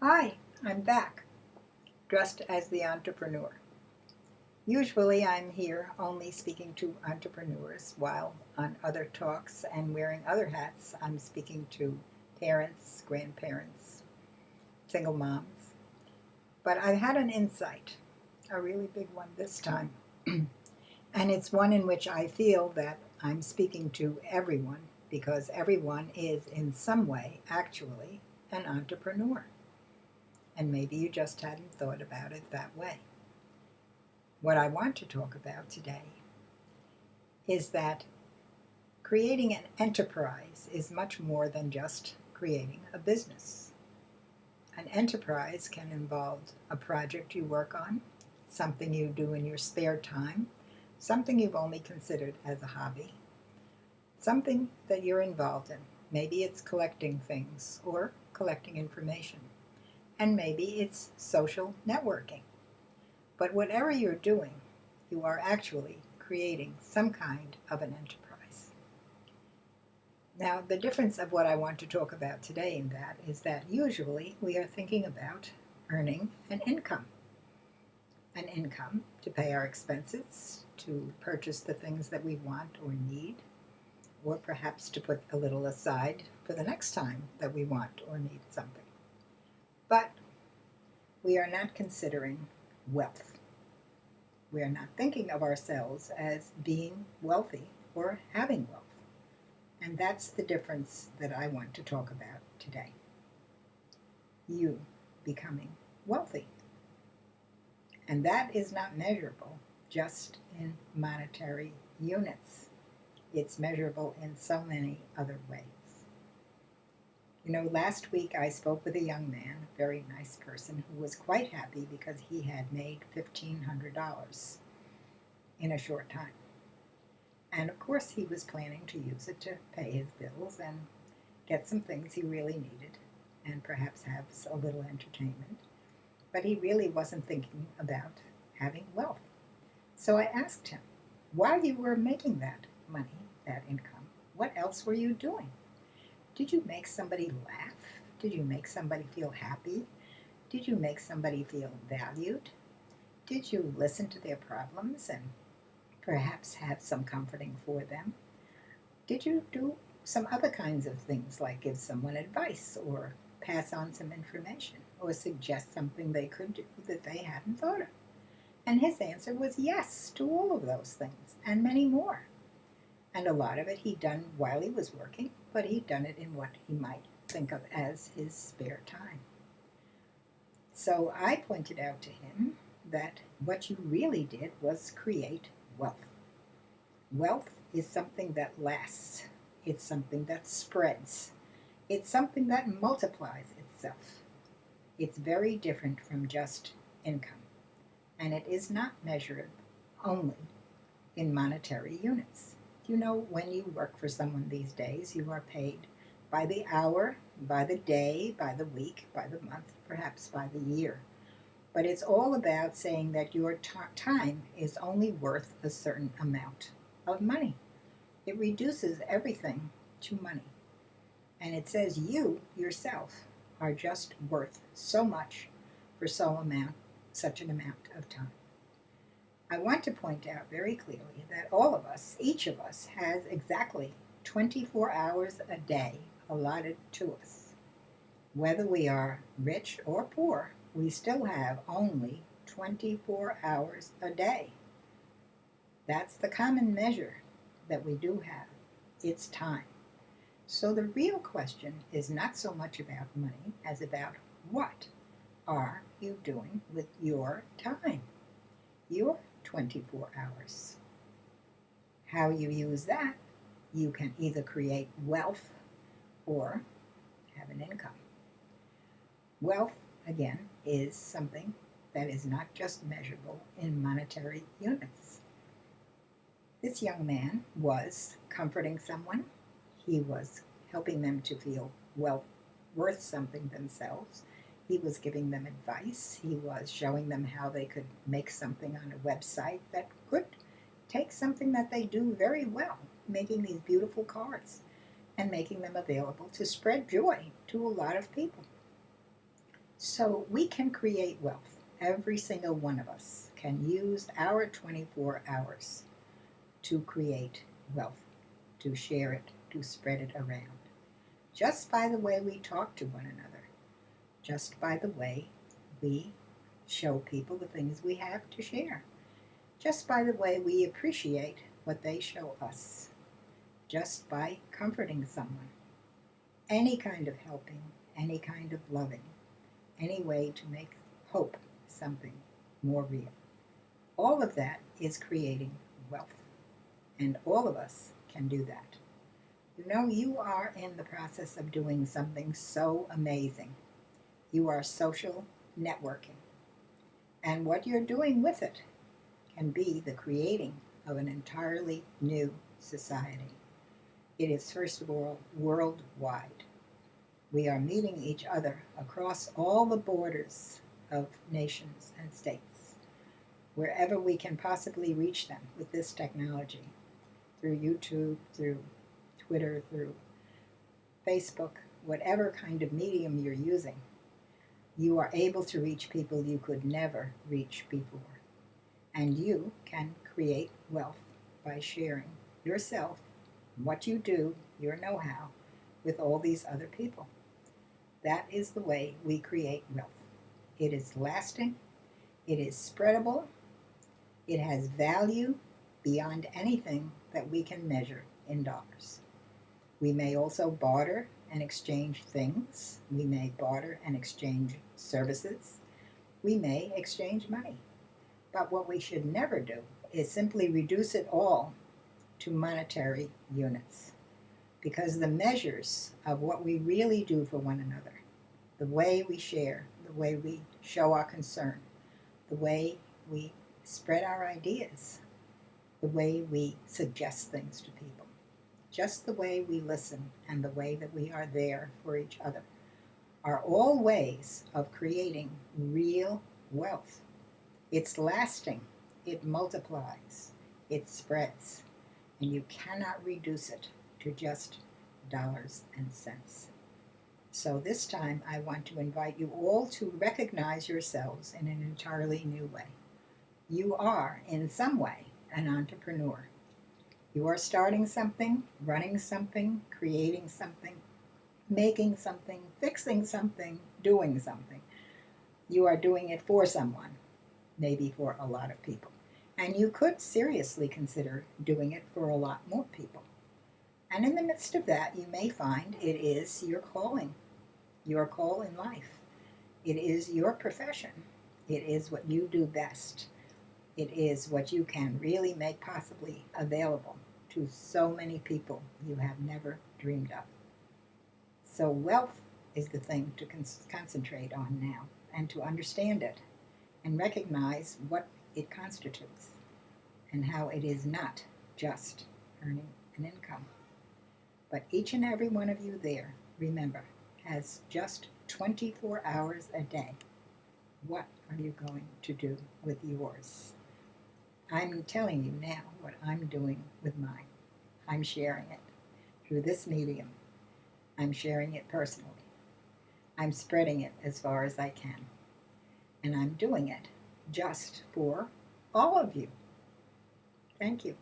Hi, I'm back, dressed as the entrepreneur. Usually I'm here only speaking to entrepreneurs, while on other talks and wearing other hats, I'm speaking to parents, grandparents, single moms. But I had an insight, a really big one this time. And it's one in which I feel that I'm speaking to everyone because everyone is in some way actually an entrepreneur. And maybe you just hadn't thought about it that way. What I want to talk about today is that creating an enterprise is much more than just creating a business. An enterprise can involve a project you work on, something you do in your spare time, something you've only considered as a hobby, something that you're involved in. Maybe it's collecting things or collecting information, and maybe it's social networking. But whatever you're doing, you are actually creating some kind of an enterprise. Now, the difference of what I want to talk about today in that is that usually we are thinking about earning an income to pay our expenses, to purchase the things that we want or need, or perhaps to put a little aside for the next time that we want or need something. But we are not considering wealth. We are not thinking of ourselves as being wealthy or having wealth. And that's the difference that I want to talk about today. You becoming wealthy. And that is not measurable just in monetary units. It's measurable in so many other ways. You know, last week I spoke with a young man, a very nice person, who was quite happy because he had made $1,500 in a short time. And of course he was planning to use it to pay his bills and get some things he really needed and perhaps have a little entertainment. But he really wasn't thinking about having wealth. So I asked him, while you were making that money, that income, what else were you doing? Did you make somebody laugh? Did you make somebody feel happy? Did you make somebody feel valued? Did you listen to their problems and perhaps have some comforting for them? Did you do some other kinds of things like give someone advice or pass on some information or suggest something they could do that they hadn't thought of? And his answer was yes to all of those things and many more. And a lot of it he'd done while he was working, but he'd done it in what he might think of as his spare time. So I pointed out to him that what you really did was create wealth. Wealth is something that lasts. It's something that spreads. It's something that multiplies itself. It's very different from just income. And it is not measured only in monetary units. You know, when you work for someone these days, you are paid by the hour, by the day, by the week, by the month, perhaps by the year. But it's all about saying that your time is only worth a certain amount of money. It reduces everything to money. And it says you, yourself, are just worth so much for such an amount of time. I want to point out very clearly that all of us, each of us, has exactly 24 hours a day allotted to us. Whether we are rich or poor, we still have only 24 hours a day. That's the common measure that we do have. It's time. So the real question is not so much about money as about what are you doing with your time, your 24 hours. How you use that, you can either create wealth or have an income. Wealth, again, is something that is not just measurable in monetary units. This young man was comforting someone. He was helping them to feel worth something themselves. He was giving them advice. He was showing them how they could make something on a website that could take something that they do very well, making these beautiful cards and making them available to spread joy to a lot of people. So we can create wealth. Every single one of us can use our 24 hours to create wealth, to share it, to spread it around. Just by the way we talk to one another, just by the way we show people the things we have to share, just by the way we appreciate what they show us, just by comforting someone, any kind of helping, any kind of loving, any way to make hope something more real. All of that is creating wealth, and all of us can do that. You know, you are in the process of doing something so amazing. You are social networking, and what you're doing with it can be the creating of an entirely new society. It is, first of all, worldwide. We are meeting each other across all the borders of nations and states, wherever we can possibly reach them with this technology, through YouTube, through Twitter, through Facebook, whatever kind of medium you're using. You are able to reach people you could never reach before. And you can create wealth by sharing yourself, what you do, your know-how, with all these other people. That is the way we create wealth. It is lasting, it is spreadable, it has value beyond anything that we can measure in dollars. We may also barter and exchange things. We may barter and exchange services. We may exchange money. But what we should never do is simply reduce it all to monetary units. Because the measures of what we really do for one another, the way we share, the way we show our concern, the way we spread our ideas, the way we suggest things to people, just the way we listen and the way that we are there for each other, are all ways of creating real wealth. It's lasting, it multiplies, it spreads, and you cannot reduce it to just dollars and cents. So this time I want to invite you all to recognize yourselves in an entirely new way. You are, in some way, an entrepreneur. You are starting something, running something, creating something, making something, fixing something, doing something. You are doing it for someone, maybe for a lot of people. And you could seriously consider doing it for a lot more people. And in the midst of that, you may find it is your calling, your call in life. It is your profession. It is what you do best. It is what you can really make possibly available to so many people you have never dreamed of. So wealth is the thing to concentrate on now, and to understand it and recognize what it constitutes and how it is not just earning an income. But each and every one of you there, remember, has just 24 hours a day. What are you going to do with yours? I'm telling you now what I'm doing with mine. I'm sharing it through this medium. I'm sharing it personally. I'm spreading it as far as I can. And I'm doing it just for all of you. Thank you.